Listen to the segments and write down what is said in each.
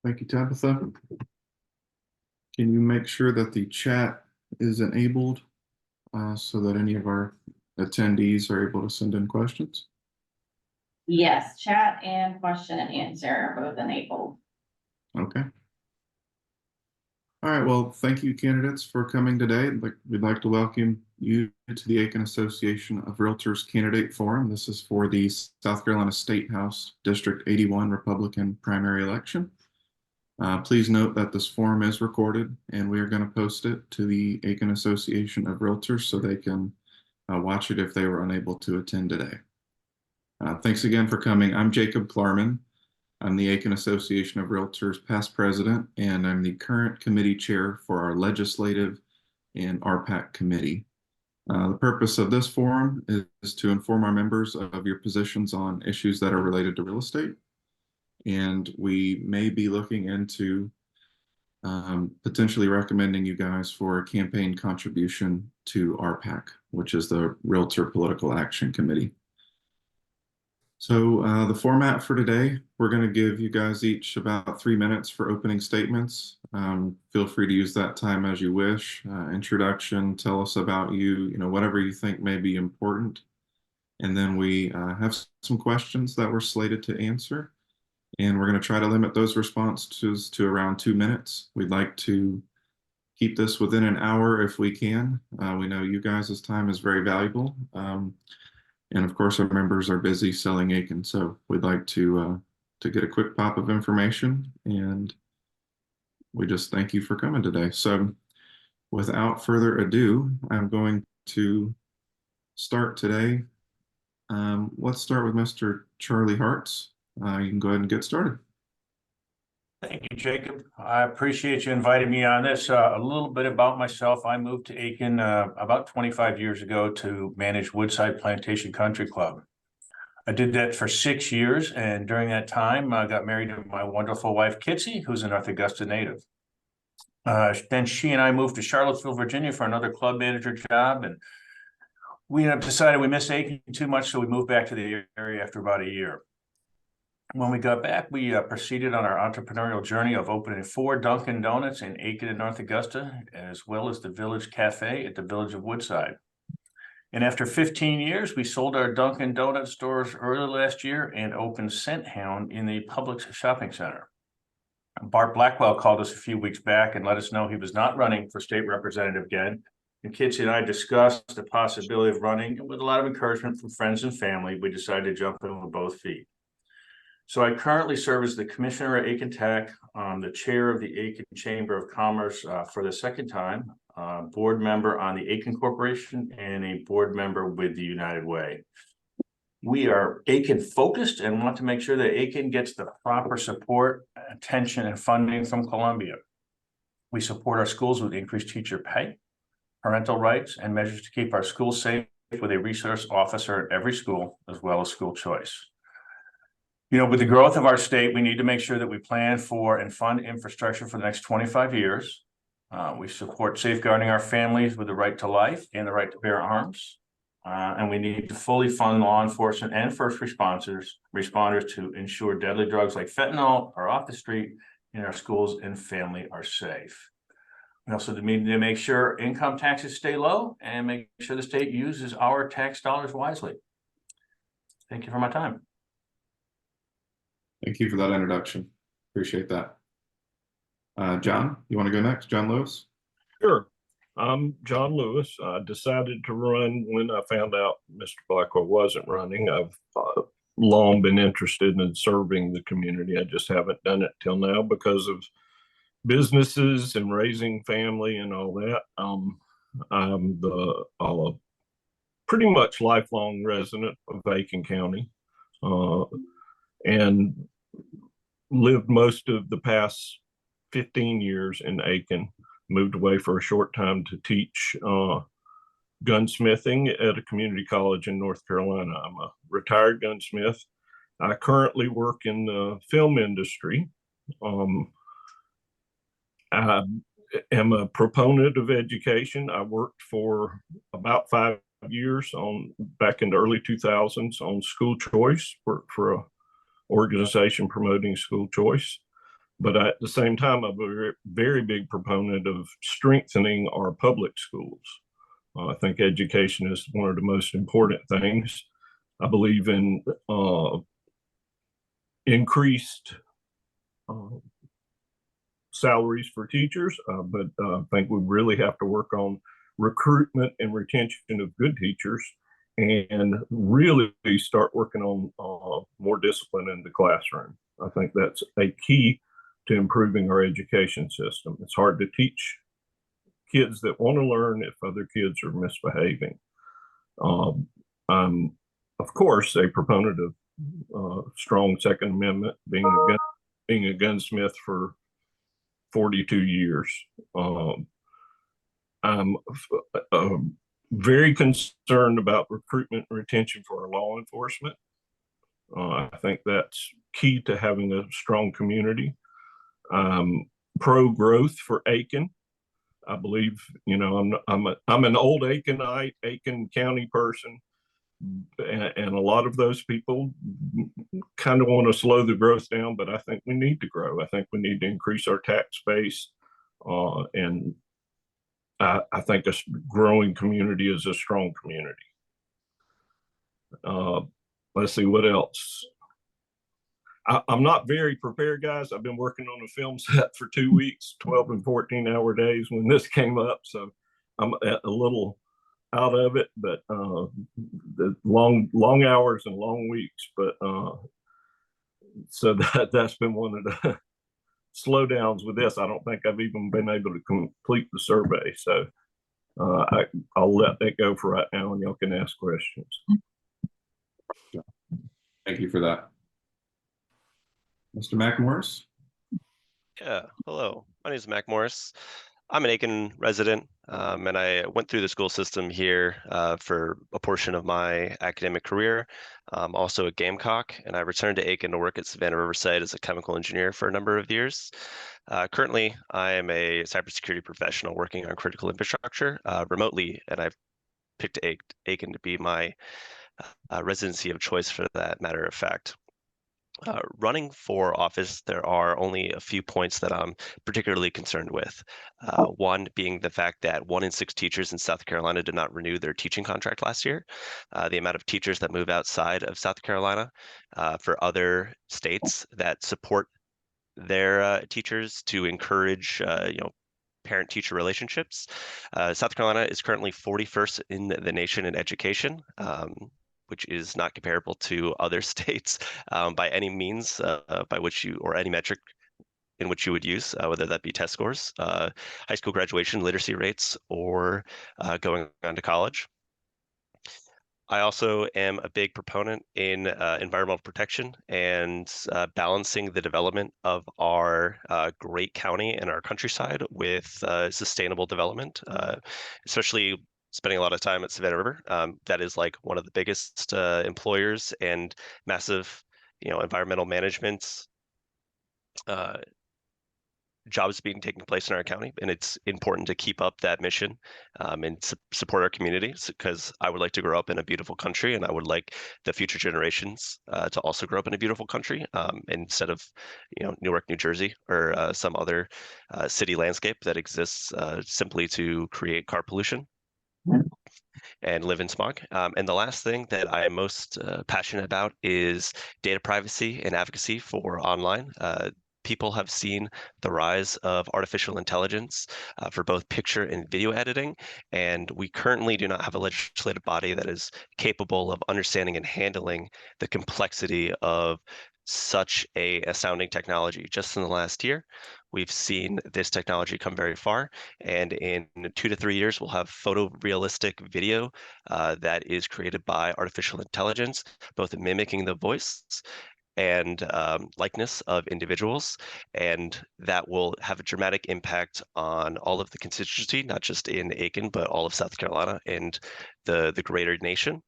Thank you, Tabitha. Can you make sure that the chat is enabled so that any of our attendees are able to send in questions? Yes, chat and question and answer are both enabled. Okay. All right. Well, thank you, candidates, for coming today. We'd like to welcome you to the Aiken Association of Realtors Candidate Forum. This is for the South Carolina Statehouse District 81 Republican primary election. Please note that this forum is recorded, and we are going to post it to the Aiken Association of Realtors so they can watch it if they were unable to attend today. Thanks again for coming. I'm Jacob Klarman. I'm the Aiken Association of Realtors past president, and I'm the current committee chair for our legislative and RPAC committee. The purpose of this forum is to inform our members of your positions on issues that are related to real estate. And we may be looking into potentially recommending you guys for a campaign contribution to RPAC, which is the Realtor Political Action Committee. So the format for today, we're going to give you guys each about 3 minutes for opening statements. Feel free to use that time as you wish. Introduction, tell us about you, whatever you think may be important. And then we have some questions that we're slated to answer. And we're going to try to limit those responses to around 2 minutes. We'd like to keep this within an hour if we can. We know you guys' time is very valuable. And of course, our members are busy selling Aiken. So we'd like to get a quick pop of information. And we just thank you for coming today. So without further ado, I'm going to start today. Let's start with Mr. Charlie Hartz. You can go ahead and get started. Thank you, Jacob. I appreciate you inviting me on this. A little bit about myself. I moved to Aiken about 25 years ago to manage Woodside Plantation Country Club. I did that for 6 years, and during that time, I got married to my wonderful wife, Kitsy, who's a North Augusta native. Then she and I moved to Charlottesville, Virginia for another club manager job, and we decided we missed Aiken too much, so we moved back to the area after about a year. When we got back, we proceeded on our entrepreneurial journey of opening 4 Dunkin' Donuts in Aiken and North Augusta, as well as the Village Cafe at the Village of Woodside. And after 15 years, we sold our Dunkin' Donut stores early last year and opened Scent Hound in the Publix shopping center. Bart Blackwell called us a few weeks back and let us know he was not running for state representative again. And Kitsy and I discussed the possibility of running, and with a lot of encouragement from friends and family, we decided to jump in with both feet. So I currently serve as the commissioner at Aiken Tech, the chair of the Aiken Chamber of Commerce for the second time, board member on the Aiken Corporation, and a board member with the United Way. We are Aiken focused and want to make sure that Aiken gets the proper support, attention, and funding from Columbia. We support our schools with increased teacher pay, parental rights, and measures to keep our schools safe with a resource officer at every school, as well as school choice. With the growth of our state, we need to make sure that we plan for and fund infrastructure for the next 25 years. We support safeguarding our families with the right to life and the right to bear arms. And we need to fully fund law enforcement and first responders to ensure deadly drugs like fentanyl are off the street and our schools and family are safe. We also need to make sure income taxes stay low and make sure the state uses our tax dollars wisely. Thank you for my time. Thank you for that introduction. Appreciate that. John, you want to go next? John Lewis? Sure. I'm John Lewis. I decided to run when I found out Mr. Blackwell wasn't running. I've long been interested in serving the community. I just haven't done it till now because of businesses and raising family and all that. I'm the pretty much lifelong resident of Aiken County and lived most of the past 15 years in Aiken. Moved away for a short time to teach gunsmithing at a community college in North Carolina. I'm a retired gunsmith. I currently work in the film industry. I am a proponent of education. I worked for about 5 years back in the early 2000s on school choice, worked for a organization promoting school choice. But at the same time, I'm a very, very big proponent of strengthening our public schools. I think education is one of the most important things. I believe in increased salaries for teachers, but I think we really have to work on recruitment and retention of good teachers and really start working on more discipline in the classroom. I think that's a key to improving our education system. It's hard to teach kids that want to learn if other kids are misbehaving. I'm, of course, a proponent of strong Second Amendment, being a gunsmith for 42 years. I'm very concerned about recruitment and retention for our law enforcement. I think that's key to having a strong community. Pro-growth for Aiken. I believe, I'm an old Aikenite, Aiken County person, and a lot of those people kind of want to slow the growth down, but I think we need to grow. I think we need to increase our tax base, and I think a growing community is a strong community. Let's see what else. I'm not very prepared, guys. I've been working on a film set for 2 weeks, 12 and 14-hour days when this came up. So I'm a little out of it, but the long hours and long weeks. But so that's been one of the slowdowns with this. I don't think I've even been able to complete the survey. So I'll let that go for right now, and y'all can ask questions. Thank you for that. Mr. McMorris? Yeah, hello. My name is Mac Morris. I'm an Aiken resident, and I went through the school system here for a portion of my academic career. Also a Gamecock, and I returned to Aiken to work at Savannah Riverside as a chemical engineer for a number of years. Currently, I am a cybersecurity professional working on critical infrastructure remotely, and I've picked Aiken to be my residency of choice for that matter of fact. Running for office, there are only a few points that I'm particularly concerned with. One being the fact that 1 in 6 teachers in South Carolina did not renew their teaching contract last year. The amount of teachers that move outside of South Carolina for other states that support their teachers to encourage, parent-teacher relationships. South Carolina is currently 41st in the nation in education. Which is not comparable to other states by any means by which you, or any metric in which you would use, whether that be test scores, high school graduation, literacy rates, or going on to college. I also am a big proponent in environmental protection and balancing the development of our great county and our countryside with sustainable development, especially spending a lot of time at Savannah River. That is like one of the biggest employers and massive, environmental management jobs being taking place in our county, and it's important to keep up that mission and support our communities, because I would like to grow up in a beautiful country, and I would like the future generations to also grow up in a beautiful country instead of Newark, New Jersey, or some other city landscape that exists simply to create car pollution and live in smog. And the last thing that I am most passionate about is data privacy and advocacy for online. People have seen the rise of artificial intelligence for both picture and video editing, and we currently do not have a legislative body that is capable of understanding and handling the complexity of such a astounding technology. Just in the last year, we've seen this technology come very far, and in 2 to 3 years, we'll have photorealistic video that is created by artificial intelligence, both mimicking the voice and likeness of individuals, and that will have a dramatic impact on all of the constituency, not just in Aiken, but all of South Carolina and the greater nation.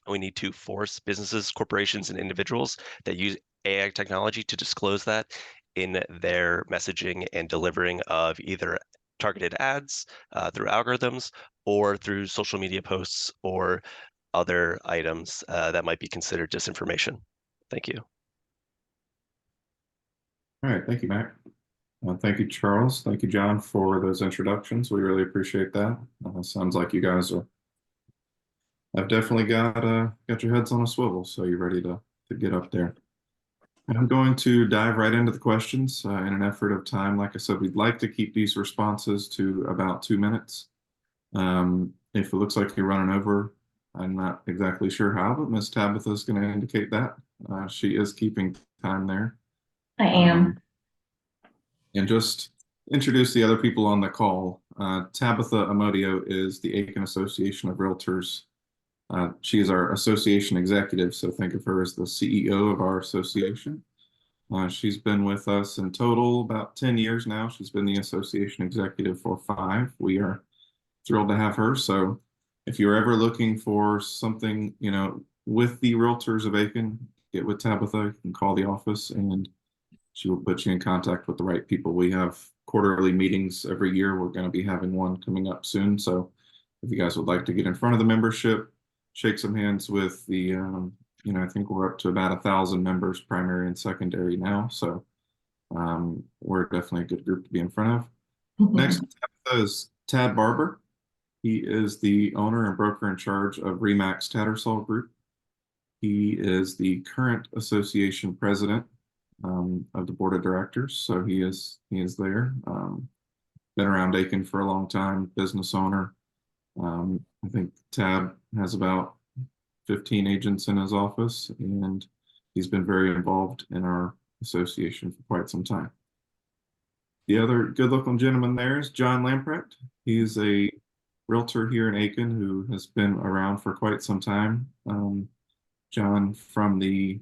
We need to force businesses, corporations, and individuals that use AI technology to disclose that in their messaging and delivering of either targeted ads through algorithms or through social media posts or other items that might be considered disinformation. Thank you. All right, thank you, Mac. Thank you, Charles. Thank you, John, for those introductions. We really appreciate that. Sounds like you guys have definitely got your heads on a swivel, so you're ready to get up there. I'm going to dive right into the questions in an effort of time. Like I said, we'd like to keep these responses to about 2 minutes. If it looks like you're running over, I'm not exactly sure how, but Miss Tabitha is going to indicate that. She is keeping time there. I am. And just introduce the other people on the call. Tabitha Amodio is the Aiken Association of Realtors. She is our association executive, so think of her as the CEO of our association. She's been with us in total about 10 years now. She's been the association executive for 5. We are thrilled to have her. So if you're ever looking for something, with the Realtors of Aiken, get with Tabitha. You can call the office and she will put you in contact with the right people. We have quarterly meetings every year. We're going to be having one coming up soon. So if you guys would like to get in front of the membership, shake some hands with the, I think we're up to about 1,000 members, primary and secondary now. So we're definitely a good group to be in front of. Next is Tad Barber. He is the owner and broker in charge of Remax Tattersall Group. He is the current association president of the board of directors. So he is there. Been around Aiken for a long time, business owner. I think Tab has about 15 agents in his office, and he's been very involved in our association for quite some time. The other good-looking gentleman there is John Lamprecht. He's a realtor here in Aiken who has been around for quite some time. John from the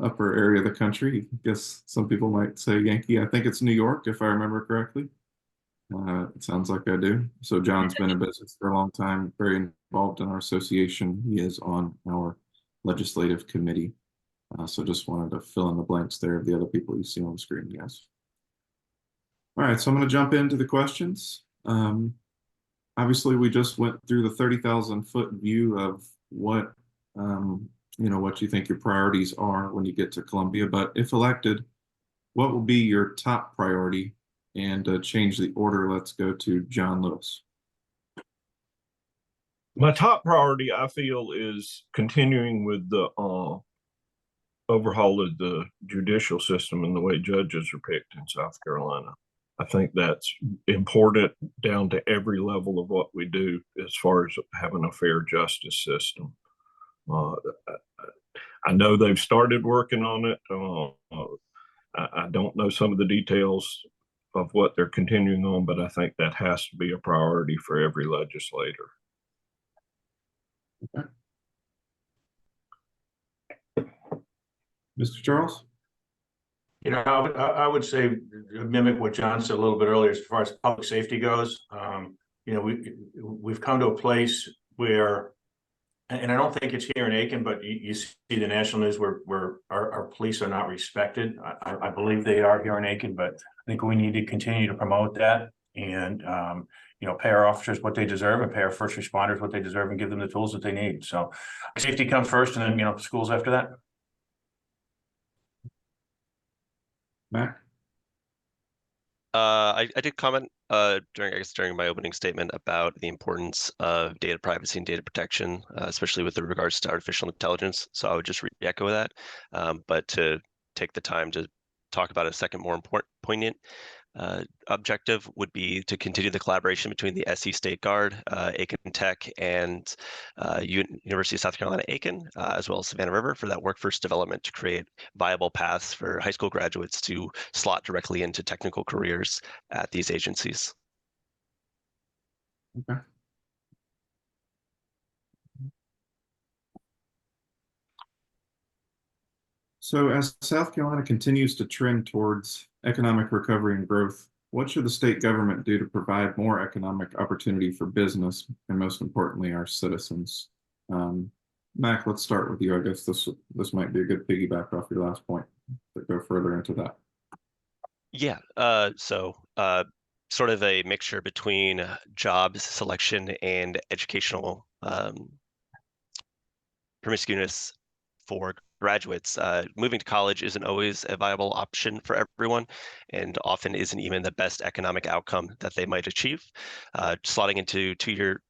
upper area of the country. I guess some people might say Yankee. I think it's New York, if I remember correctly. It sounds like I do. So John's been in business for a long time, very involved in our association. He is on our legislative committee. So just wanted to fill in the blanks there of the other people you see on the screen, guys. All right, so I'm going to jump into the questions. Obviously, we just went through the 30,000-foot view of what what you think your priorities are when you get to Columbia. But if elected, what will be your top priority? And to change the order, let's go to John Lewis. My top priority, I feel, is continuing with the overhaul of the judicial system and the way judges are picked in South Carolina. I think that's important down to every level of what we do as far as having a fair justice system. I know they've started working on it. I don't know some of the details of what they're continuing on, but I think that has to be a priority for every legislator. Okay. Mr. Charles? I would say mimic what John said a little bit earlier as far as public safety goes. We've come to a place where, and I don't think it's here in Aiken, but you see the national news where our police are not respected. I believe they are here in Aiken, but I think we need to continue to promote that and pay our officers what they deserve and pay our first responders what they deserve and give them the tools that they need. So safety comes first, and then schools after that. Mac? I did comment during my opening statement about the importance of data privacy and data protection, especially with regards to artificial intelligence. So I would just re-echo that. But to take the time to talk about a second more poignant objective would be to continue the collaboration between the SC State Guard, Aiken Tech, and University of South Carolina Aiken, as well as Savannah River, for that workforce development to create viable paths for high school graduates to slot directly into technical careers at these agencies. Okay. So as South Carolina continues to trend towards economic recovery and growth, what should the state government do to provide more economic opportunity for business and, most importantly, our citizens? Mac, let's start with you. I guess this might be a good piggyback off your last point to go further into that. Yeah, so sort of a mixture between jobs selection and educational promiscuous for graduates. Moving to college isn't always a viable option for everyone, and often isn't even the best economic outcome that they might achieve. Slotting into two-year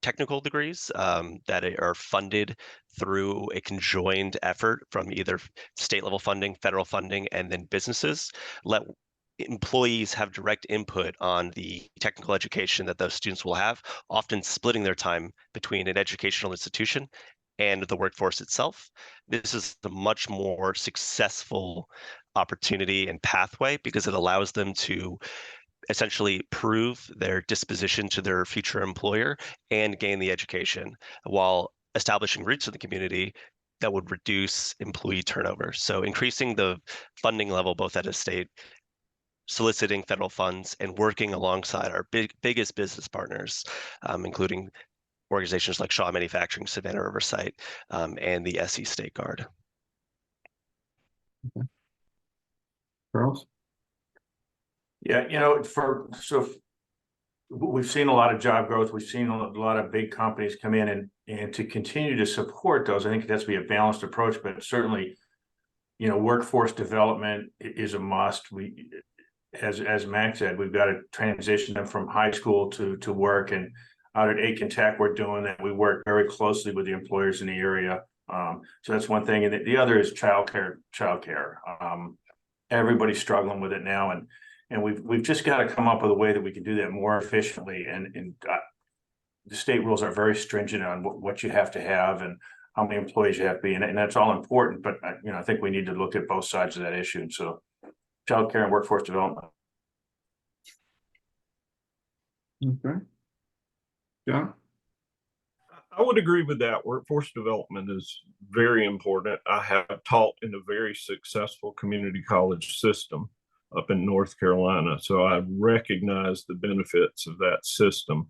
technical degrees that are funded through a conjoined effort from either state level funding, federal funding, and then businesses let employees have direct input on the technical education that those students will have, often splitting their time between an educational institution and the workforce itself. This is a much more successful opportunity and pathway because it allows them to essentially prove their disposition to their future employer and gain the education while establishing roots in the community that would reduce employee turnover. So increasing the funding level both at a state, soliciting federal funds, and working alongside our biggest business partners, including organizations like Shaw Manufacturing, Savannah Riverside, and the SE State Guard. Charles? Yeah, you know, we've seen a lot of job growth. We've seen a lot of big companies come in, and to continue to support those, I think it has to be a balanced approach, but certainly, you know, workforce development is a must. As Max said, we've got to transition them from high school to work, and out at Aiken Tech, we're doing that. We work very closely with the employers in the area. So that's one thing. And the other is childcare. Everybody's struggling with it now. And we've just got to come up with a way that we can do that more efficiently. And the state rules are very stringent on what you have to have and how many employees you have to be. And that's all important. But, you know, I think we need to look at both sides of that issue. And so childcare and workforce development. Okay. John? I would agree with that. Workforce development is very important. I have taught in a very successful community college system up in North Carolina, so I recognize the benefits of that system.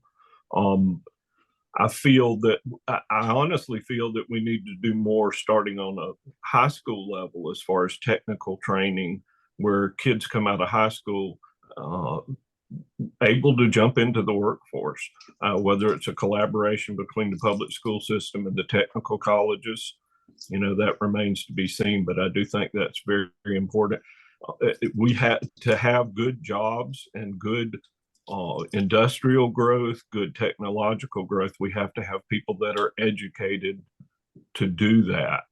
I feel that I honestly feel that we need to do more starting on a high school level as far as technical training, where kids come out of high school able to jump into the workforce, whether it's a collaboration between the public school system and the technical colleges. You know, that remains to be seen, but I do think that's very, very important. We have to have good jobs and good industrial growth, good technological growth. We have to have people that are educated to do that.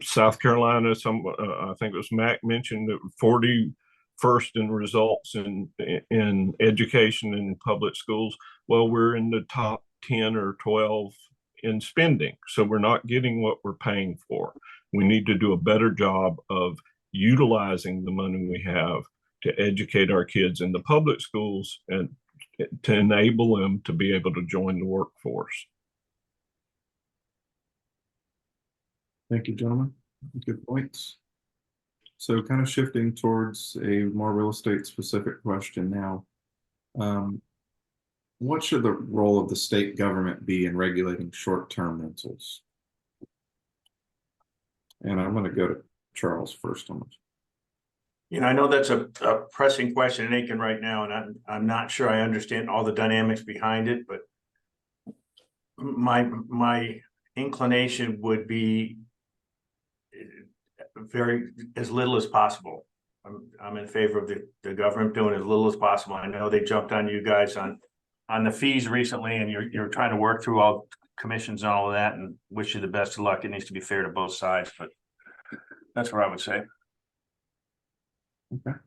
South Carolina, I think it was Mac mentioned that 41st in results in education and in public schools. Well, we're in the top 10 or 12 in spending, so we're not getting what we're paying for. We need to do a better job of utilizing the money we have to educate our kids in the public schools and to enable them to be able to join the workforce. Thank you, gentlemen. Good points. So kind of shifting towards a more real estate specific question now. What should the role of the state government be in regulating short-term rentals? And I'm going to go to Charles first on this. You know, I know that's a pressing question in Aiken right now, and I'm not sure I understand all the dynamics behind it, but my inclination would be as little as possible. I'm in favor of the government doing as little as possible. I know they jumped on you guys on the fees recently, and you're trying to work through all commissions and all of that, and wish you the best of luck. It needs to be fair to both sides, but that's what I would say. Okay.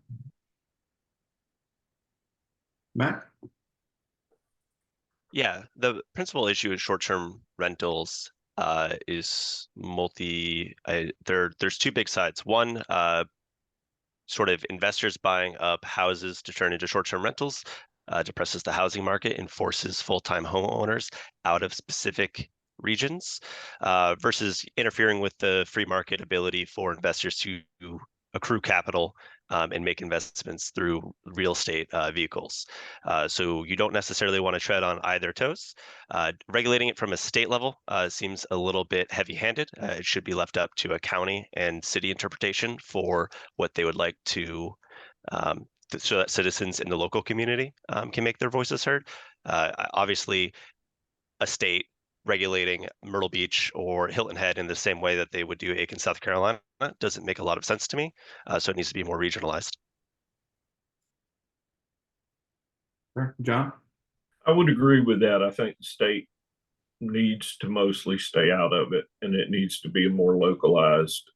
Matt? Yeah, the principal issue with short-term rentals is there's two big sides. One, sort of investors buying up houses to turn into short-term rentals, depresses the housing market and forces full-time homeowners out of specific regions, versus interfering with the free market ability for investors to accrue capital and make investments through real estate vehicles. So you don't necessarily want to tread on either toes. Regulating it from a state level seems a little bit heavy-handed. It should be left up to a county and city interpretation for what they would like to, so that citizens in the local community can make their voices heard. Obviously, a state regulating Myrtle Beach or Hilton Head in the same way that they would do Aiken, South Carolina doesn't make a lot of sense to me. So it needs to be more regionalized. Sure. John? I would agree with that. I think the state needs to mostly stay out of it, and it needs to be a more localized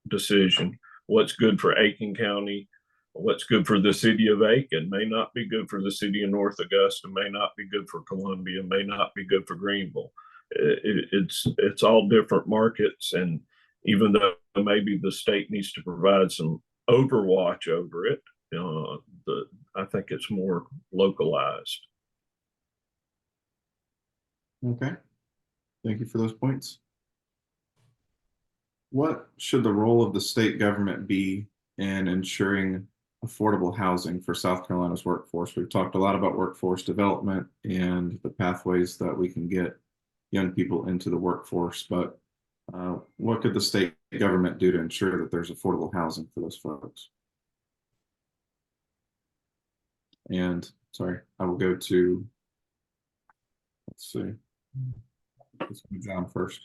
decision. What's good for Aiken County, what's good for the city of Aiken may not be good for the city of North Augusta, may not be good for Columbia, may not be good for Greenville. It's all different markets, and even though maybe the state needs to provide some overwatch over it, I think it's more localized. Okay. Thank you for those points. What should the role of the state government be in ensuring affordable housing for South Carolina's workforce? We've talked a lot about workforce development and the pathways that we can get young people into the workforce, but what could the state government do to ensure that there's affordable housing for those folks? And sorry, I will go to, let's see, let's go John first.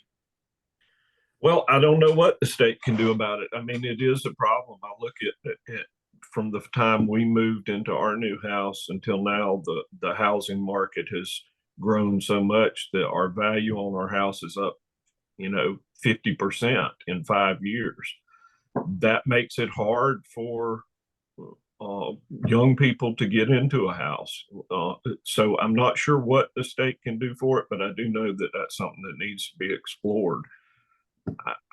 Well, I don't know what the state can do about it. I mean, it is a problem. I look at it from the time we moved into our new house until now, the housing market has grown so much that our value on our house is up, 50% in 5 years. That makes it hard for young people to get into a house. So I'm not sure what the state can do for it, but I do know that that's something that needs to be explored.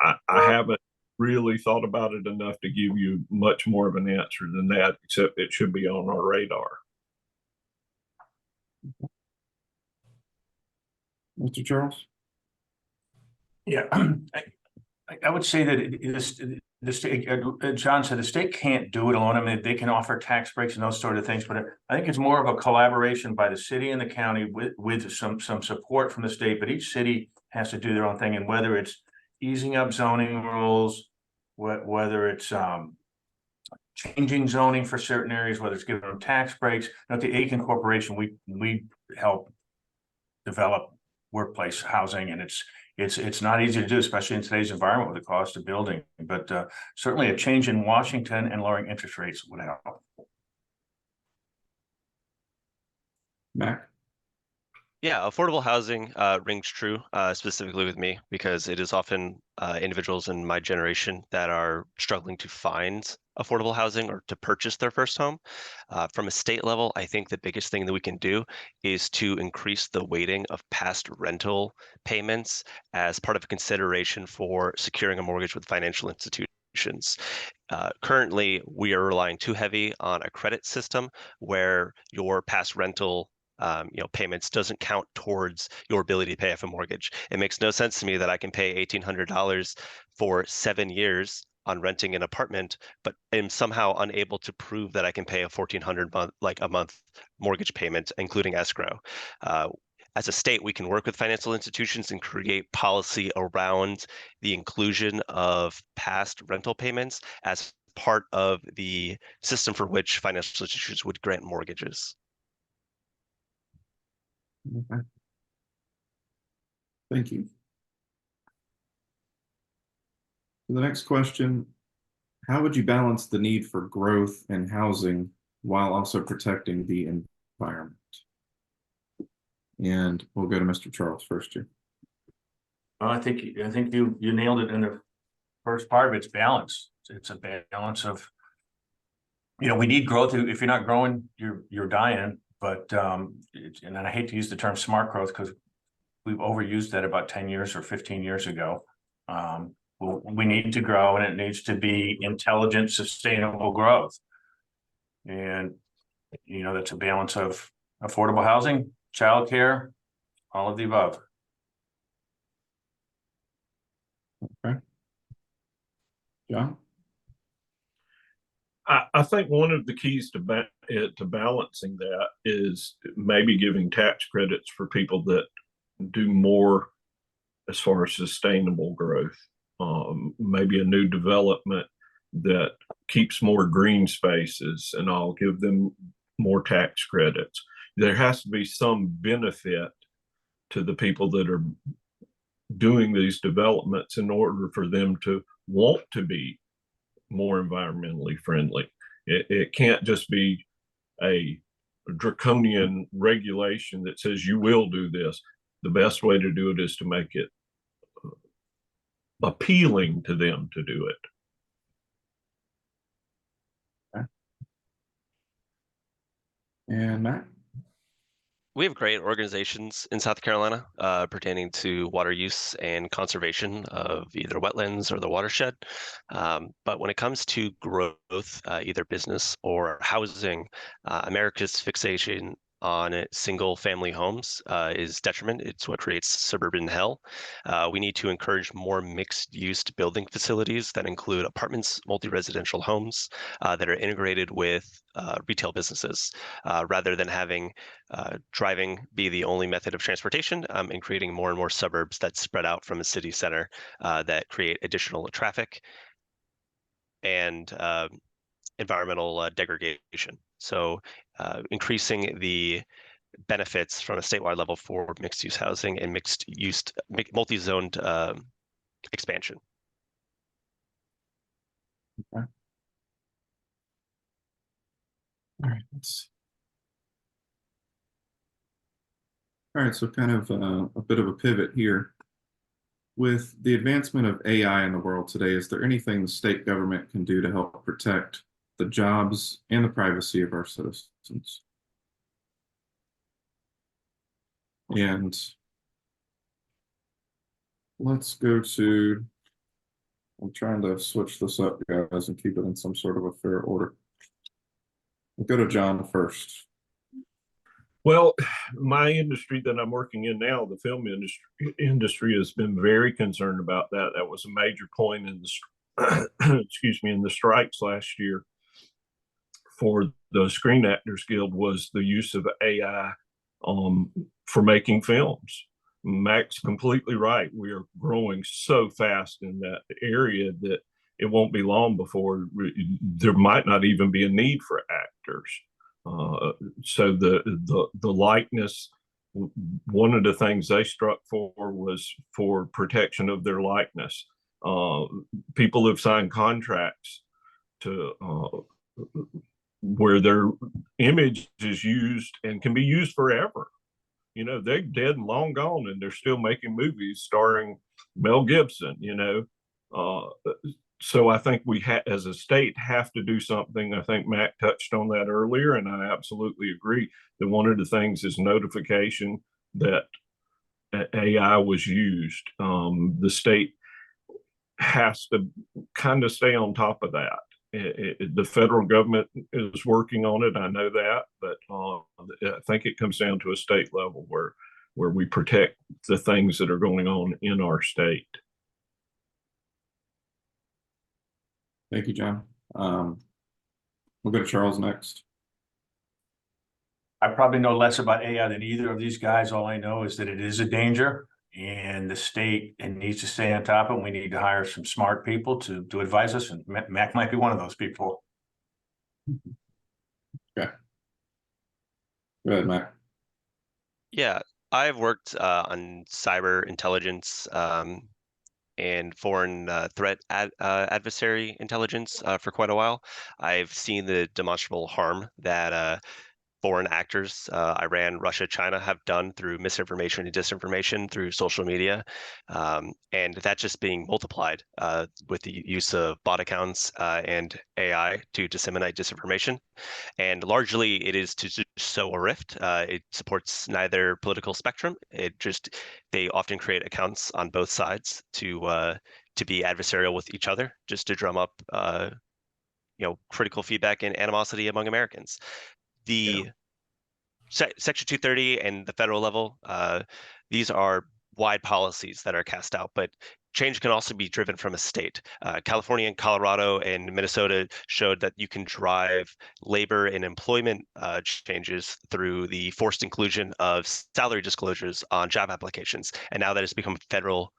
I haven't really thought about it enough to give you much more of an answer than that, except it should be on our radar. Mr. Charles? Yeah, I would say that the state, John said, the state can't do it alone. I mean, they can offer tax breaks and those sort of things, but I think it's more of a collaboration by the city and the county with some support from the state. But each city has to do their own thing, and whether it's easing up zoning rules, whether it's changing zoning for certain areas, whether it's giving them tax breaks. At the Aiken Corporation, we help develop workplace housing, and it's not easy to do, especially in today's environment with the cost of building. But certainly a change in Washington and lowering interest rates would help. Mac? Yeah, affordable housing rings true, specifically with me, because it is often individuals in my generation that are struggling to find affordable housing or to purchase their first home. From a state level, I think the biggest thing that we can do is to increase the weighting of past rental payments as part of a consideration for securing a mortgage with financial institutions. Currently, we are relying too heavy on a credit system where your past rental payments doesn't count towards your ability to pay off a mortgage. It makes no sense to me that I can pay $1,800 for 7 years on renting an apartment, but am somehow unable to prove that I can pay a $1,400 a month mortgage payment, including escrow. As a state, we can work with financial institutions and create policy around the inclusion of past rental payments as part of the system for which financial institutions would grant mortgages. Okay. Thank you. The next question, how would you balance the need for growth and housing while also protecting the environment? And we'll go to Mr. Charles first here. I think you nailed it in the first part of it. It's balance. It's a balance of, we need growth. If you're not growing, you're dying. But and I hate to use the term smart growth because we've overused that about 10 years or 15 years ago. We need to grow, and it needs to be intelligent, sustainable growth. And that's a balance of affordable housing, childcare, all of the above. Okay. John? I think one of the keys to balancing that is maybe giving tax credits for people that do more as far as sustainable growth. Maybe a new development that keeps more green spaces, and I'll give them more tax credits. There has to be some benefit to the people that are doing these developments in order for them to want to be more environmentally friendly. It can't just be a draconian regulation that says you will do this. The best way to do it is to make it appealing to them to do it. Okay. And Matt? We have great organizations in South Carolina pertaining to water use and conservation of either wetlands or the watershed. But when it comes to growth, either business or housing, America's fixation on single family homes is detriment. It's what creates suburban hell. We need to encourage more mixed use building facilities that include apartments, multi-residential homes that are integrated with retail businesses rather than having driving be the only method of transportation and creating more and more suburbs that spread out from a city center that create additional traffic and environmental degradation. So increasing the benefits from a statewide level for mixed use housing and mixed use multi-zoned expansion. Okay. All right. All right, so kind of a bit of a pivot here. With the advancement of AI in the world today, is there anything the state government can do to help protect the jobs and the privacy of our citizens? And let's go to, I'm trying to switch this up, guys, and keep it in some sort of a fair order. We'll go to John first. Well, my industry that I'm working in now, the film industry has been very concerned about that. That was a major point in the excuse me, in the strikes last year for the Screen Actors Guild, was the use of AI for making films. Mac's completely right. We are growing so fast in that area that it won't be long before there might not even be a need for actors. So the likeness, one of the things they struck for was for protection of their likeness. People have signed contracts to where their image is used and can be used forever. You know, they're dead and long gone, and they're still making movies starring Mel Gibson. So I think we as a state have to do something. I think Mac touched on that earlier, and I absolutely agree that one of the things is notification that AI was used. The state has to kind of stay on top of that. The federal government is working on it. I know that, but I think it comes down to a state level where we protect the things that are going on in our state. Thank you, John. We'll go to Charles next. I probably know less about AI than either of these guys. All I know is that it is a danger, and the state needs to stay on top of it. We need to hire some smart people to advise us, and Mac might be one of those people. Okay. Go ahead, Mac. Yeah, I've worked on cyber intelligence and foreign threat adversary intelligence for quite a while. I've seen the demonstrable harm that foreign actors, Iran, Russia, China, have done through misinformation and disinformation through social media. And that just being multiplied with the use of bot accounts and AI to disseminate disinformation. And largely it is to sow a rift. It supports neither political spectrum. They often create accounts on both sides to be adversarial with each other, just to drum up critical feedback and animosity among Americans. The Section 230 and the federal level, these are wide policies that are cast out, but change can also be driven from a state. California and Colorado and Minnesota showed that you can drive labor and employment changes through the forced inclusion of salary disclosures on job applications. And now that it's become federal,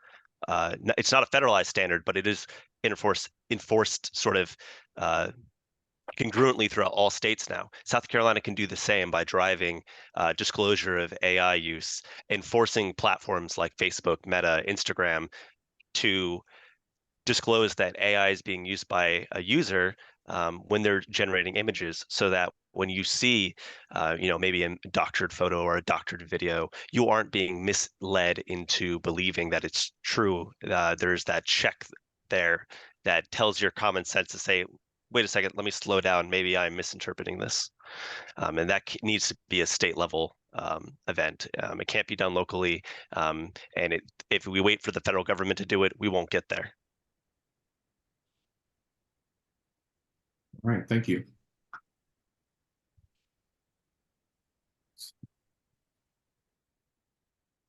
it's not a federalized standard, but it is enforced sort of congruently throughout all states now. South Carolina can do the same by driving disclosure of AI use, enforcing platforms like Facebook, Meta, Instagram to disclose that AI is being used by a user when they're generating images, so that when you see, maybe a doctored photo or a doctored video, you aren't being misled into believing that it's true. There's that check there that tells your common sense to say, wait a second, let me slow down. Maybe I'm misinterpreting this. And that needs to be a state level event. It can't be done locally. And if we wait for the federal government to do it, we won't get there. All right, thank you.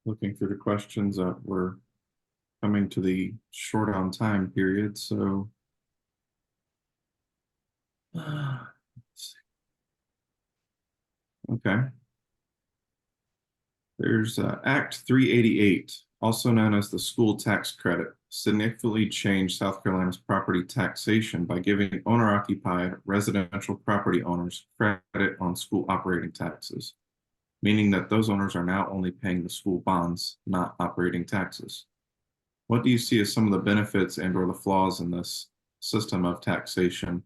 Looking through the questions, we're coming to the short on time period, so let's see. Okay. There's Act 388, also known as the school tax credit, significantly changed South Carolina's property taxation by giving owner-occupied residential property owners credit on school operating taxes, meaning that those owners are now only paying the school bonds, not operating taxes. What do you see as some of the benefits and or the flaws in this system of taxation?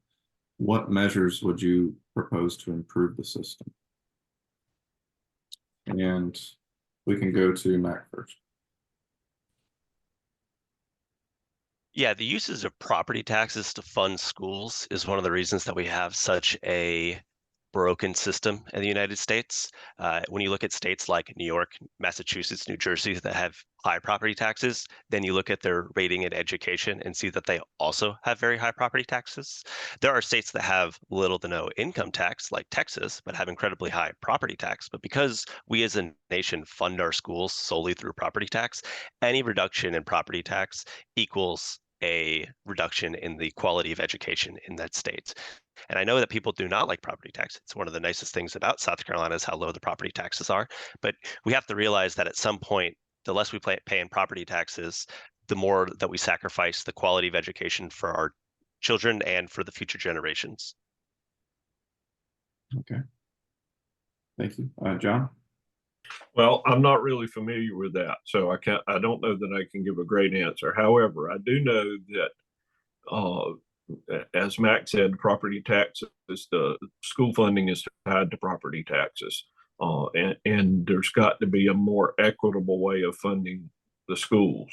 What measures would you propose to improve the system? And we can go to Mac first. Yeah, the uses of property taxes to fund schools is one of the reasons that we have such a broken system in the United States. When you look at states like New York, Massachusetts, New Jersey that have high property taxes, then you look at their rating in education and see that they also have very high property taxes. There are states that have little to no income tax, like Texas, but have incredibly high property tax. But because we as a nation fund our schools solely through property tax, any reduction in property tax equals a reduction in the quality of education in that state. And I know that people do not like property tax. It's one of the nicest things about South Carolina is how low the property taxes are. But we have to realize that at some point, the less we pay in property taxes, the more that we sacrifice the quality of education for our children and for the future generations. Okay. Thank you. John? Well, I'm not really familiar with that, so I don't know that I can give a great answer. However, I do know that, as Mac said, property taxes, the school funding is tied to property taxes. And there's got to be a more equitable way of funding the schools.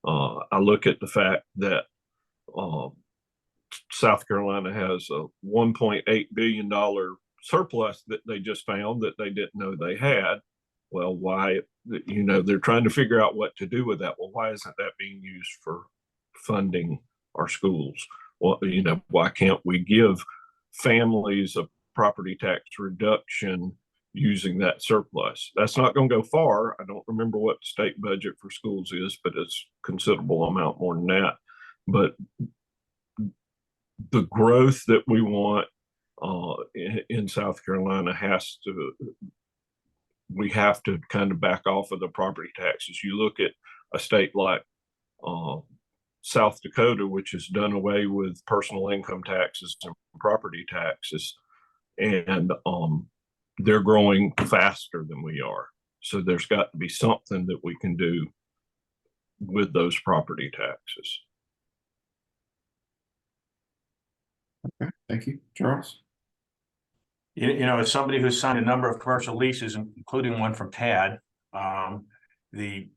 I look at the fact that South Carolina has a $1.8 billion surplus that they just found that they didn't know they had. Well, why, they're trying to figure out what to do with that. Well, why isn't that being used for funding our schools? Well, why can't we give families a property tax reduction using that surplus? That's not going to go far. I don't remember what the state budget for schools is, but it's a considerable amount more than that. But the growth that we want in South Carolina we have to kind of back off of the property taxes. You look at a state like South Dakota, which has done away with personal income taxes and property taxes, and they're growing faster than we are. So there's got to be something that we can do with those property taxes. Okay, thank you. Charles? As somebody who's signed a number of commercial leases, including one from TAD, the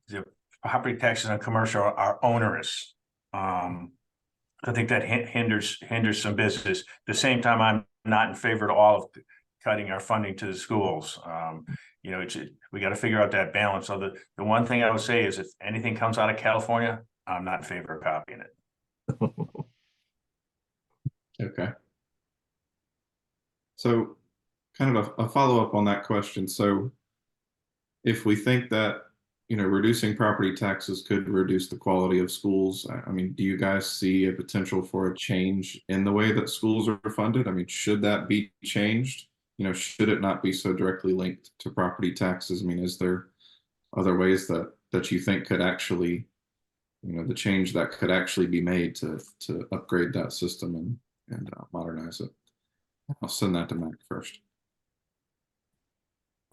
property taxes on commercial are onerous. I think that hinders some business. At the same time, I'm not in favor at all of cutting our funding to the schools. We got to figure out that balance. So the one thing I would say is if anything comes out of California, I'm not in favor of copying it. Okay. So kind of a follow-up on that question. So if we think that, reducing property taxes could reduce the quality of schools, I mean, do you guys see a potential for a change in the way that schools are funded? I mean, should that be changed? Should it not be so directly linked to property taxes? I mean, is there other ways that you think could actually, the change that could actually be made to upgrade that system and modernize it? I'll send that to Mac first.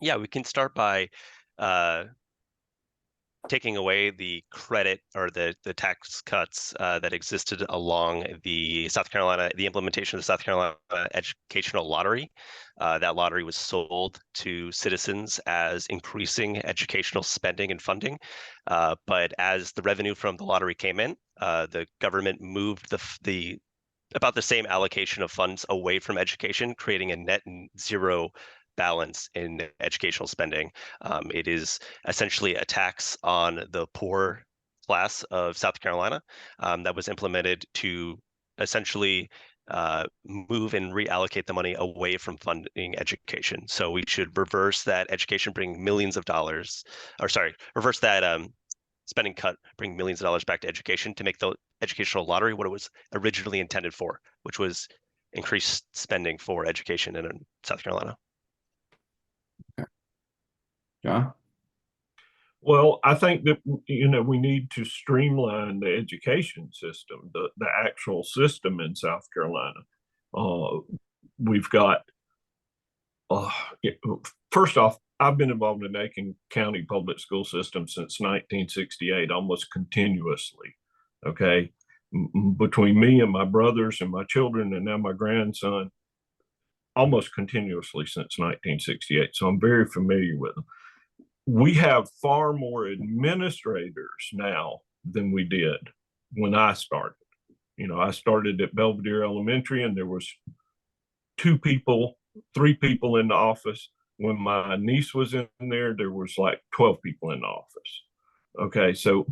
Yeah, we can start by taking away the credit or the tax cuts that existed along the implementation of the South Carolina educational lottery. That lottery was sold to citizens as increasing educational spending and funding. But as the revenue from the lottery came in, the government moved the about the same allocation of funds away from education, creating a net zero balance in educational spending. It is essentially a tax on the poor class of South Carolina that was implemented to essentially move and reallocate the money away from funding education. So we should reverse that education, bring millions of dollars, or sorry, reverse that spending cut, bring millions of dollars back to education to make the educational lottery what it was originally intended for, which was increased spending for education in South Carolina. John? Well, I think that, we need to streamline the education system, the actual system in South Carolina. We've got, first off, I've been involved in Aiken County public school system since 1968, almost continuously. Okay. Between me and my brothers and my children and now my grandson, almost continuously since 1968. So I'm very familiar with them. We have far more administrators now than we did when I started. I started at Belvedere Elementary and there was 3 people in the office. When my niece was in there was like 12 people in the office. Okay, so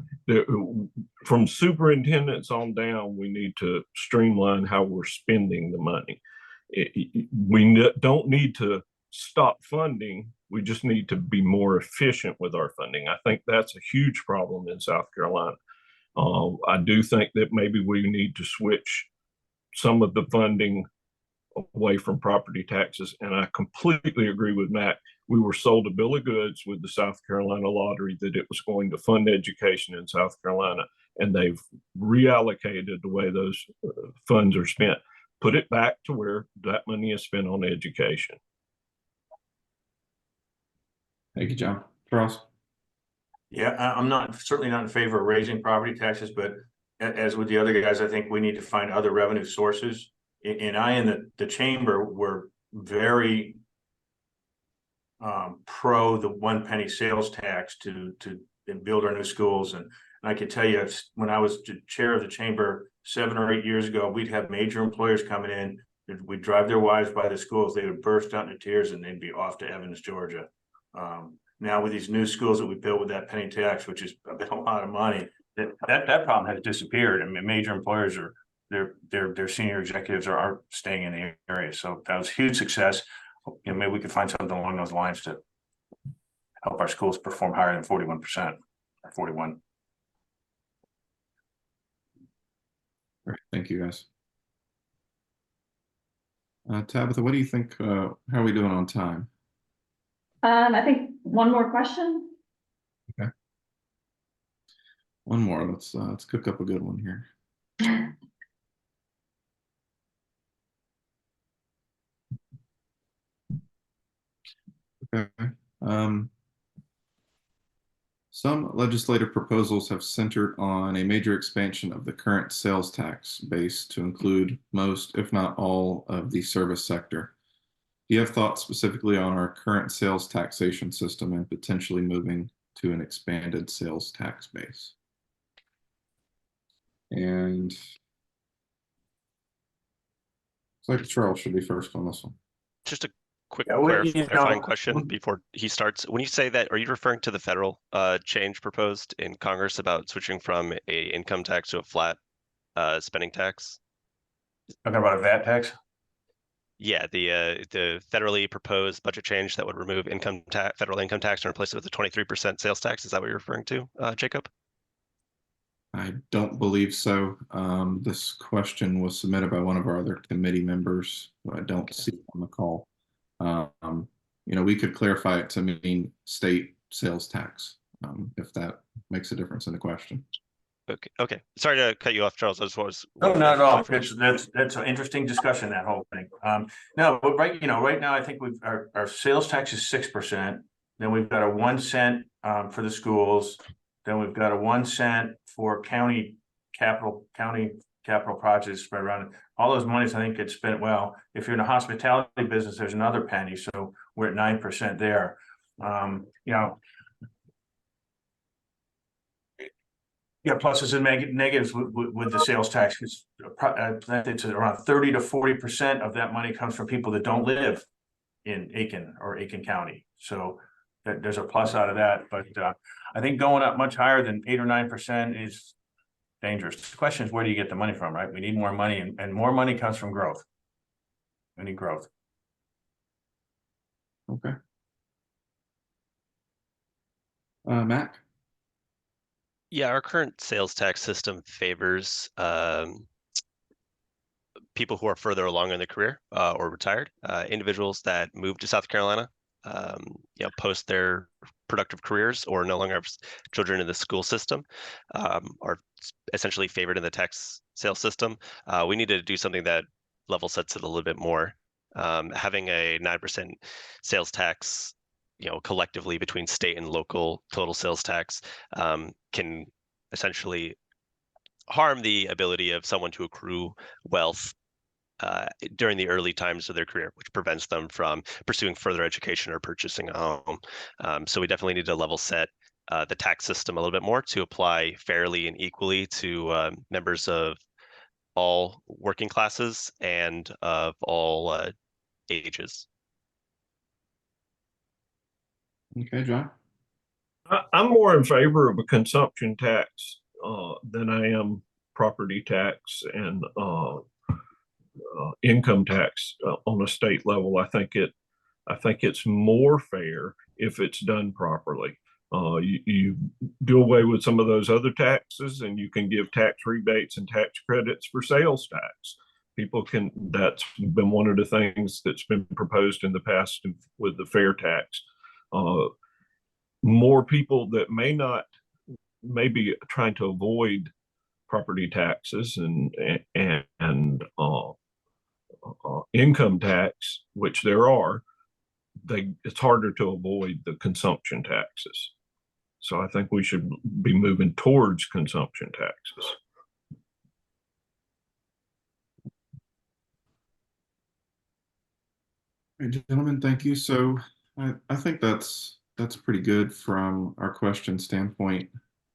from superintendents on down, we need to streamline how we're spending the money. We don't need to stop funding. We just need to be more efficient with our funding. I think that's a huge problem in South Carolina. I do think that maybe we need to switch some of the funding away from property taxes. And I completely agree with Matt. We were sold a bill of goods with the South Carolina lottery that it was going to fund education in South Carolina, and they've reallocated the way those funds are spent. Put it back to where that money is spent on education. Thank you, John. Charles? Yeah, I'm certainly not in favor of raising property taxes, but as with the other guys, I think we need to find other revenue sources. And I and the chamber were very pro the 1 penny sales tax to build our new schools. And I can tell you, when I was chair of the chamber 7 or 8 years ago, we'd have major employers coming in. We'd drive their wives by the schools. They would burst out into tears and they'd be off to Evans, Georgia. Now with these new schools that we built with that penny tax, which has been a lot of money, that problem has disappeared. I mean, major employers are their senior executives are staying in the area. So that was a huge success. Maybe we could find something along those lines to help our schools perform higher than 41% or 41. Great. Thank you, guys. Tabitha, what do you think? How are we doing on time? I think one more question. Okay. One more. Let's cook up a good one here. Okay. Some legislative proposals have centered on a major expansion of the current sales tax base to include most, if not all, of the service sector. Do you have thoughts specifically on our current sales taxation system and potentially moving to an expanded sales tax base? And it's like Charles should be first on this one. Just a quick Yeah, well, clarifying question before he starts. When you say that, are you referring to the federal change proposed in Congress about switching from a income tax to a flat spending tax? Talking about a VAT tax? Yeah, the federally proposed budget change that would remove federal income tax and replace it with a 23% sales tax. Is that what you're referring to, Jacob? I don't believe so. This question was submitted by one of our other committee members who I don't see on the call. We could clarify it to mean state sales tax, if that makes a difference in the question. Okay. Sorry to cut you off, Charles. I just was. No, wanted not at all. confirmation. That's an interesting discussion, that whole thing. No, but right now, I think our sales tax is 6%. Then we've got a 1 cent for the schools. Then we've got a 1 cent for county capital projects spread around. All those monies, I think, get spent well. If you're in a hospitality business, there's another penny, so we're at 9% there. Yeah, pluses and negatives with the sales tax, because it's around 30 to 40% of that money comes from people that don't live in Aiken or Aiken County. So there's a plus out of that, but I think going up much higher than 8 or 9% is dangerous. The question is, where do you get the money from, right? We need more money, and more money comes from growth. We need growth. Okay. Mac? Yeah, our current sales tax system favors people who are further along in their career or retired, individuals that move to South Carolina, post their productive careers or no longer have children in the school system, are essentially favored in the tax sales system. We need to do something that level sets it a little bit more. Having a 9% sales tax, collectively between state and local total sales tax, can essentially harm the ability of someone to accrue wealth during the early times of their career, which prevents them from pursuing further education or purchasing a home. So we definitely need to level set the tax system a little bit more to apply fairly and equally to members of all working classes and of all ages. Okay, John? I'm more in favor of a consumption tax than I am property tax and income tax on a state level. I think it's more fair if it's done properly. You do away with some of those other taxes, and you can give tax rebates and tax credits for sales tax. That's been one of the things that's been proposed in the past with the fair tax. More people that may be trying to avoid property taxes and income tax, which there are, it's harder to avoid the consumption taxes. So I think we should be moving towards consumption taxes. Hey, gentlemen, thank you. So I think that's pretty good from our question standpoint.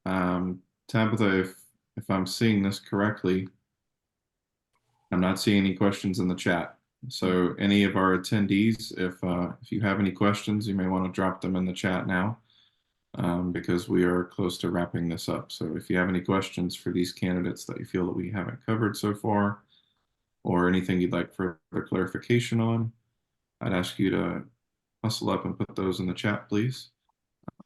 Tabitha, if I'm seeing this correctly, I'm not seeing any questions in the chat. So any of our attendees, if you have any questions, you may want to drop them in the chat now, because we are close to wrapping this up. So if you have any questions for these candidates that you feel that we haven't covered so far, or anything you'd like further clarification on, I'd ask you to hustle up and put those in the chat, please,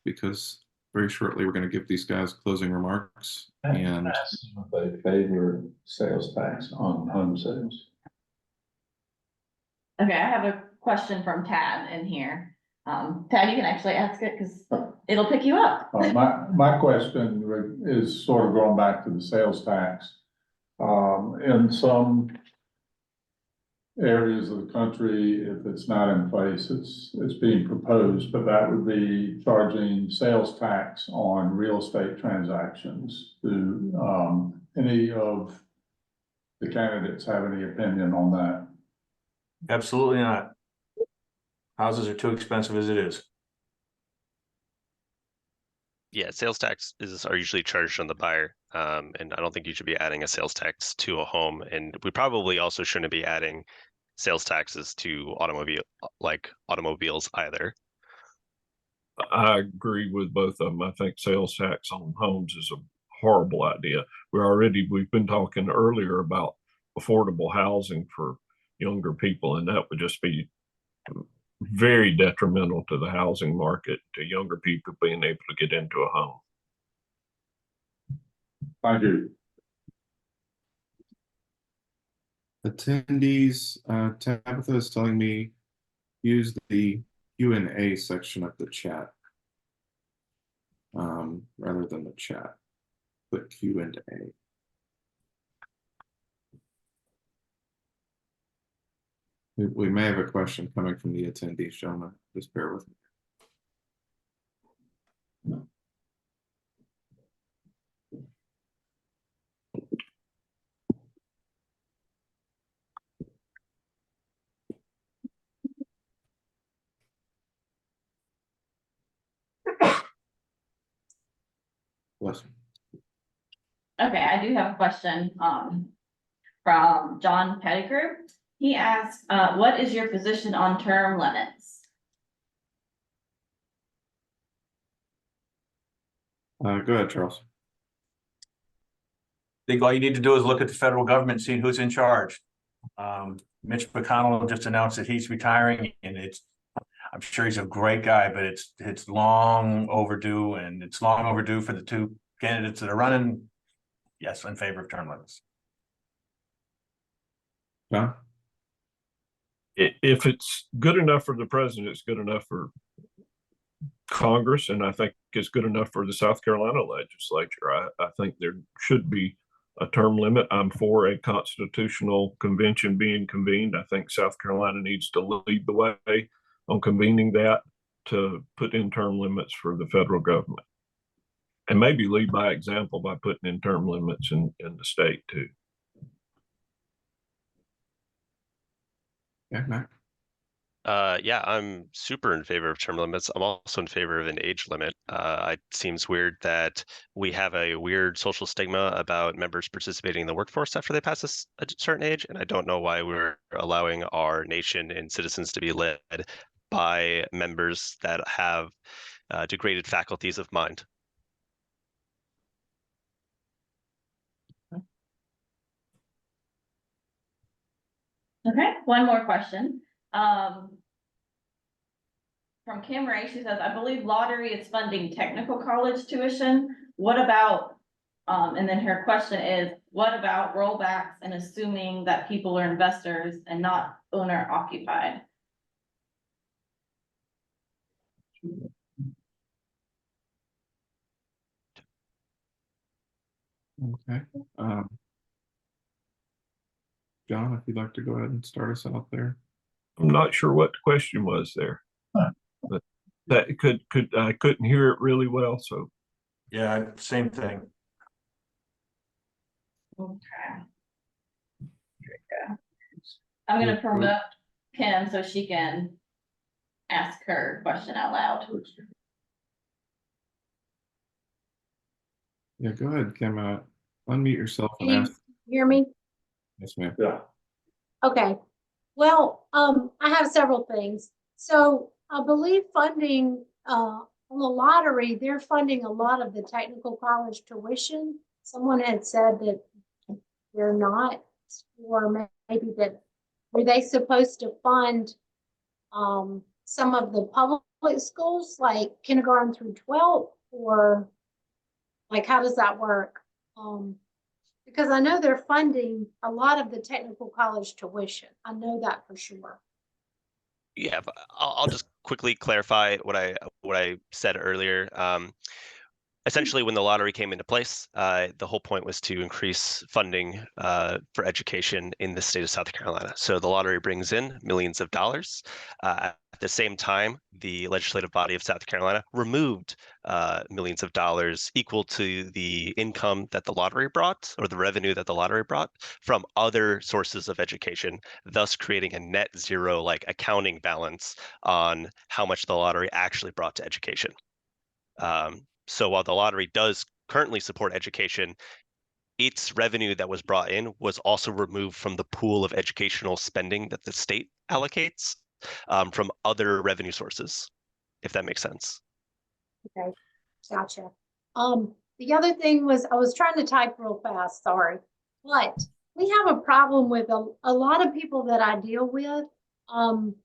because very shortly we're going to give these guys closing remarks. And if they favor sales tax on home sales. Okay, I have a question from Tad in here. Tad, you can actually ask it because it'll pick you up. My question is sort of going back to the sales tax. In some areas of the country, if it's not in place, it's being proposed, but that would be charging sales tax on real estate transactions. Do any of the candidates have any opinion on that? Absolutely not. Houses are too expensive as it is. Yeah, sales taxes are usually charged on the buyer, and I don't think you should be adding a sales tax to a home. And we probably also shouldn't be adding sales taxes to automobiles either. I agree with both of them. I think sales tax on homes is a horrible idea. We've been talking earlier about affordable housing for younger people, and that would just be very detrimental to the housing market, to younger people being able to get into a home. Thank you. attendees, Tabitha is telling me use the Q&A section of the chat rather than the chat. click Q into A. We may have a question coming from the attendees, gentlemen. Just bear with me. Bless you. Okay, I do have a question, from John Pettigrew. He asked, what is your position on term limits? Go ahead, Charles. I think all you need to do is look at the federal government, seeing who's in charge. Mitch McConnell just announced that he's retiring, and I'm sure he's a great guy, but it's long overdue, and it's long overdue for the two candidates that are running. Yes, in favor of term limits. John? If it's good enough for the president, it's good enough for Congress, and I think it's good enough for the South Carolina legislature. I think there should be a term limit. I'm for a constitutional convention being convened. I think South Carolina needs to lead the way on convening that to put in term limits for the federal government. And maybe lead by example by putting in term limits in the state too. Yeah, Matt. Yeah, I'm super in favor of term limits. I'm also in favor of an age limit. It seems weird that we have a weird social stigma about members participating in the workforce after they pass a certain age, and I don't know why we're allowing our nation and citizens to be led by members that have degraded faculties of mind. Okay, one more question. From Kim Ray, she says, I believe lottery is funding technical college tuition. What about, and then her question is, what about rollbacks and assuming that people are investors and not owner occupied? Okay. John, if you'd like to go ahead and start us out there. I'm not sure what the question was there, but that I couldn't hear it really well. So Yeah, same thing. Okay. I'm gonna promote Kim so she can ask her question out loud. Yeah, go ahead, Kim. Unmute yourself and Can you ask. hear me? Yes, ma'am. Yeah. Okay. Well, I have several things. So I believe funding, on the lottery, they're funding a lot of the technical college tuition. Someone had said that they're not, or maybe that, were they supposed to fund, some of the public schools, like kindergarten through 12th, or like, how does that work? Because I know they're funding a lot of the technical college tuition. I know that for sure. Yeah, but I'll just quickly clarify what I said earlier. Essentially, when the lottery came into place, the whole point was to increase funding for education in the state of South Carolina. So the lottery brings in millions of dollars. At the same time, the legislative body of South Carolina removed millions of dollars equal to the income that the lottery brought, or the revenue that the lottery brought, from other sources of education, thus creating a net zero like accounting balance on how much the lottery actually brought to education. So while the lottery does currently support education, its revenue that was brought in was also removed from the pool of educational spending that the state allocates from other revenue sources, if that makes sense. Okay, gotcha. The other thing was, I was trying to type real fast, sorry. But we have a problem with a lot of people that I deal with. Well,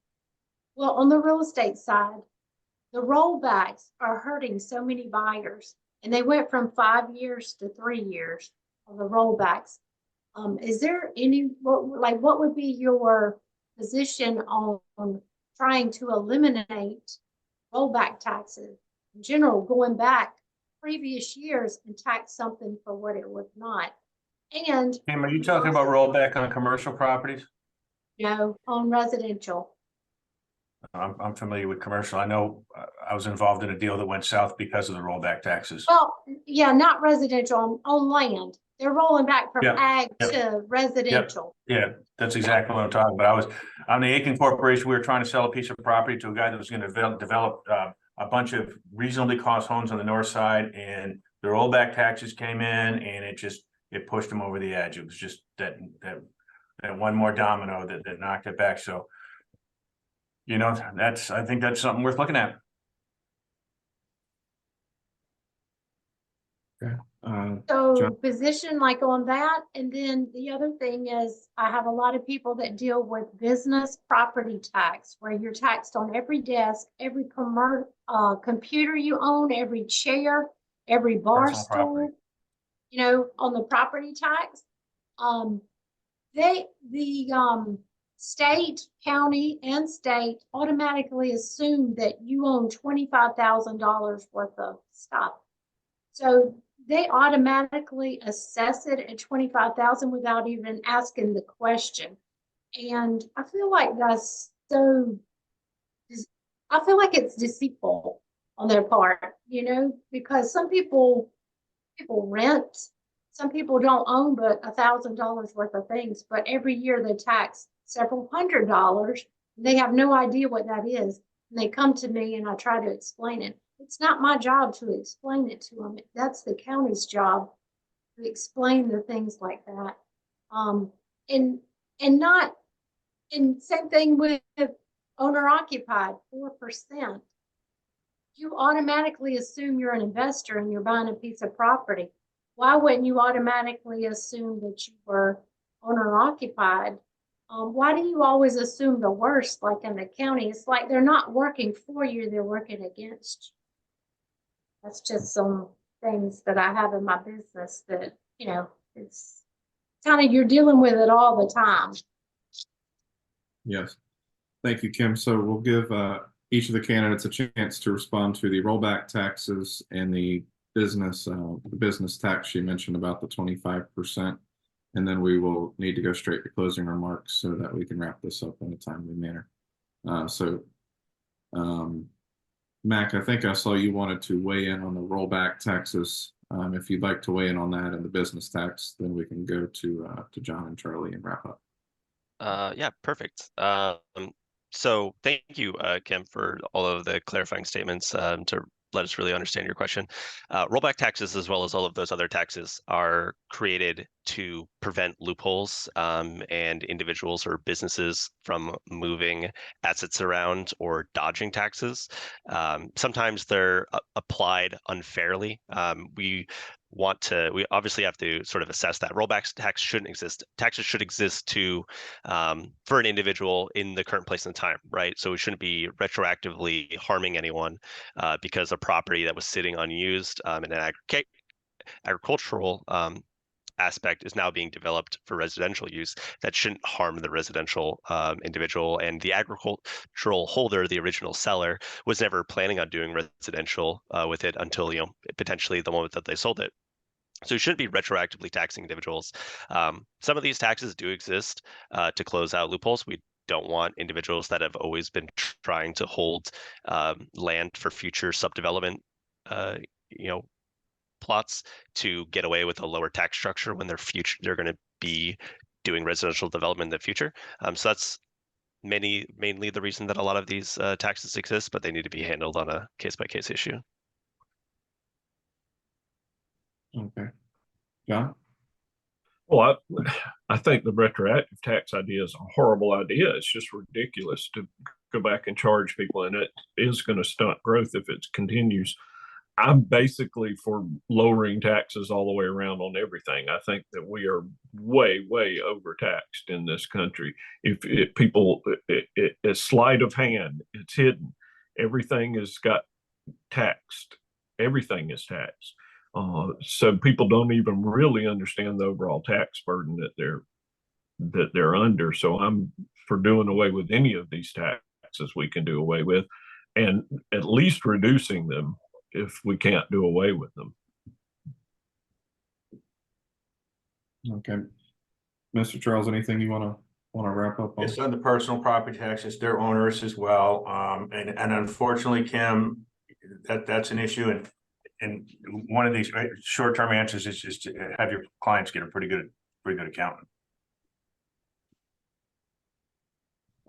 on the real estate side, the rollbacks are hurting so many buyers, and they went from 5 years to 3 years on the rollbacks. Is there any, what would be your position on trying to eliminate rollback taxes in general, going back previous years and tax something for what it was not. And, Kim, are you talking about rollback on commercial properties? you know, on residential. I'm familiar with commercial. I know I was involved in a deal that went south because of the rollback taxes. Well, yeah, not residential, on land. They're rolling back from Yep, ag yep, to residential. Yeah, that's exactly what I'm talking about. On the Aiken Corporation, we were trying to sell a piece of property to a guy that was going to develop a bunch of reasonably cost homes on the north side, and the rollback taxes came in, and it pushed him over the edge. It was just that one more domino that knocked it back. So, you know, I think that's something worth looking at. So John? position like on that, and then the other thing is I have a lot of people that deal with business property tax, where you're taxed on every desk, every computer you own, every chair, every bar Personal property. stool, you know, on the property tax. The state, county, and state automatically assume that you own $25,000 worth of stuff. So they automatically assess it at 25,000 without even asking the question. And I feel like that's I feel like it's deceitful on their part, you know, because some people rent, some people don't own but $1,000 worth of things, but every year they tax several $100s. They have no idea what that is. And they come to me and I try to explain it. It's not my job to explain it to them. That's the county's job to explain the things like that. And same thing with owner occupied, 4%. You automatically assume you're an investor and you're buying a piece of property. Why wouldn't you automatically assume that you were owner occupied? Why do you always assume the worst, like in the county? It's like they're not working for you, they're working against you. That's just some things that I have in my business that, you know, it's kind of, you're dealing with it all the time. Yes. Thank you, Kim. So we'll give each of the candidates a chance to respond to the rollback taxes and the business tax you mentioned about the 25%. And then we will need to go straight to closing remarks so that we can wrap this up in a timely manner. Mac, I think I saw you wanted to weigh in on the rollback taxes. If you'd like to weigh in on that and the business tax, then we can go to John and Charlie and wrap up. Yeah, perfect. So thank you, Kim, for all of the clarifying statements to let us really understand your question. Rollback taxes, as well as all of those other taxes, are created to prevent loopholes and individuals or businesses from moving assets around or dodging taxes. Sometimes they're applied unfairly. We obviously have to sort of assess that. Rollback tax shouldn't exist. Taxes should exist to for an individual in the current place and time, right? So we shouldn't be retroactively harming anyone because a property that was sitting unused in an agricultural aspect is now being developed for residential use. That shouldn't harm the residential individual, and the agricultural holder, the original seller, was never planning on doing residential with it until, you know, potentially the moment that they sold it. So you shouldn't be retroactively taxing individuals. Some of these taxes do exist to close out loopholes. We don't want individuals that have always been trying to hold land for future subdevelopment, you know, plots to get away with a lower tax structure when they're going to be doing residential development in the future. So that's mainly the reason that a lot of these taxes exist, but they need to be handled on a case-by-case issue. Okay. John? Well, I think the retroactive tax idea is a horrible idea. It's just ridiculous to go back and charge people, and it is going to stunt growth if it continues. I'm basically for lowering taxes all the way around on everything. I think that we are way, way overtaxed in this country. If a sleight of hand, it's hidden. Everything has got taxed. Everything is taxed. So people don't even really understand the overall tax burden that they're under. So I'm for doing away with any of these taxes we can do away with, and at least reducing them if we can't do away with them. Okay. Mr. Charles, anything you want to wrap up on? It's on the personal property taxes, they're onerous as well. And unfortunately, Kim, that's an issue. And one of these short-term answers is just to have your clients get a pretty good accountant.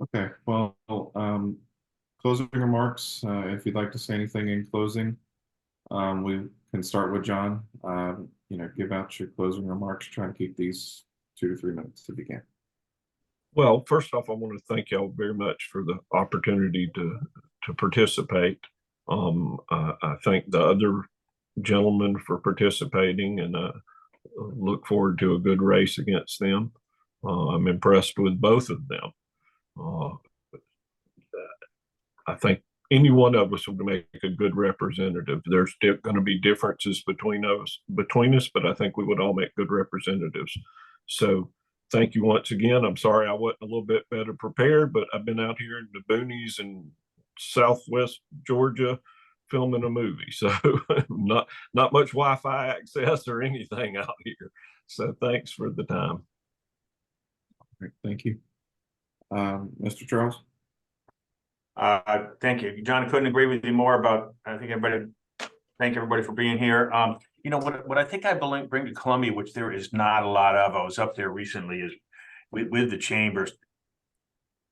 Okay, well, closing remarks, if you'd like to say anything in closing, we can start with John. Give out your closing remarks. Try to keep these 2 to 3 minutes if you can. Well, first off, I want to thank y'all very much for the opportunity to participate. I thank the other gentlemen for participating, and look forward to a good race against them. I'm impressed with both of them. I think any one of us would make a good representative. There's going to be differences between us, but I think we would all make good representatives. So thank you once again. I'm sorry I wasn't a little bit better prepared, but I've been out here in the boonies in Southwest Georgia filming a movie. So not much Wi-Fi access or anything out here. So thanks for the time. All right, thank you. Mr. Charles? Thank you, John. I couldn't agree with you more about, thank everybody for being here. What I think I bring to Columbia, which there is not a lot of, I was up there recently, is with the chambers.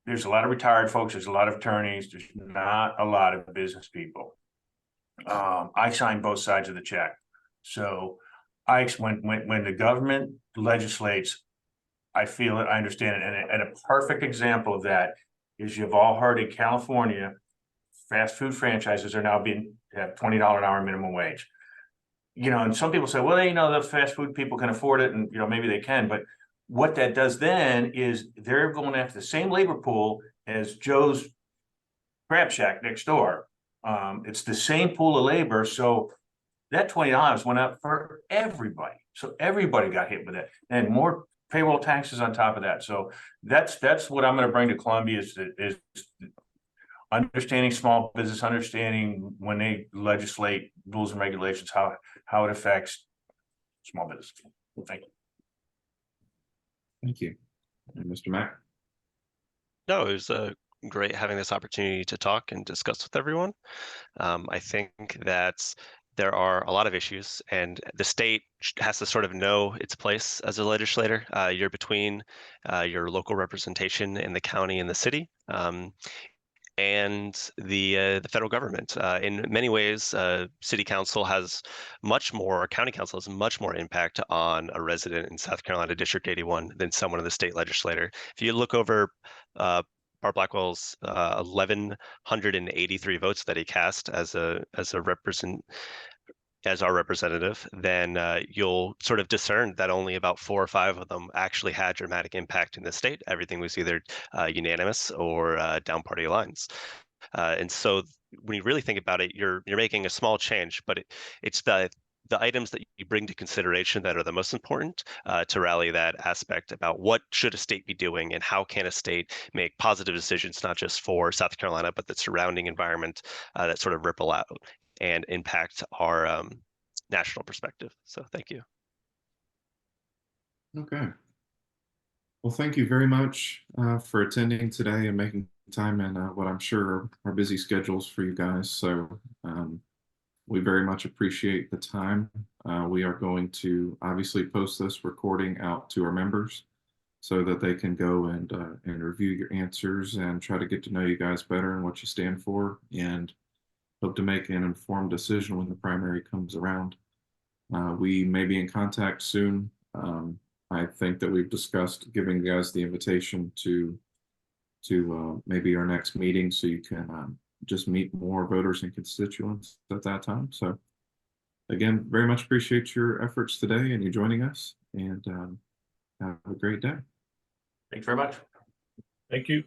There's a lot of retired folks, there's a lot of attorneys, there's not a lot of business people. I sign both sides of the check. So when the government legislates, I feel it, I understand it. And a perfect example of that is, you've all heard in California, fast food franchises are now have $20 an hour minimum wage. And some people say, well, the fast food people can afford it, and maybe they can, but what that does then is they're going after the same labor pool as Joe's Crab Shack next door. It's the same pool of labor, so that $20 went up for everybody. So everybody got hit with it, and more payroll taxes on top of that. So that's what I'm going to bring to Columbia is understanding small business, understanding when they legislate rules and regulations, how it affects small business. Thank you. Thank you. And Mr. Mack? No, it was great having this opportunity to talk and discuss with everyone. I think that there are a lot of issues, and the state has to sort of know its place as a legislator. You're between your local representation in the county and the city, and the federal government. In many ways, city council has much more, county council has much more impact on a resident in South Carolina District 81 than someone in the state legislature. If you look over Bart Blackwell's 1,183 votes that he cast as our representative, then you'll sort of discern that only about 4 or 5 of them actually had dramatic impact in the state. Everything was either unanimous or down party lines. And so when you really think about it, you're making a small change, but it's the items that you bring to consideration that are the most important to rally that aspect about what should a state be doing and how can a state make positive decisions, not just for South Carolina, but the surrounding environment that sort of ripple out and impact our national perspective. So thank you. Okay. Well, thank you very much for attending today and making time in what I'm sure are busy schedules for you guys. So we very much appreciate the time. We are going to obviously post this recording out to our members so that they can go and review your answers and try to get to know you guys better and what you stand for, and hope to make an informed decision when the primary comes around. We may be in contact soon. I think that we've discussed giving you guys the invitation to maybe our next meeting, so you can just meet more voters and constituents at that time. So again, very much appreciate your efforts today and you joining us, and have a great day. Thanks very much. Thank you.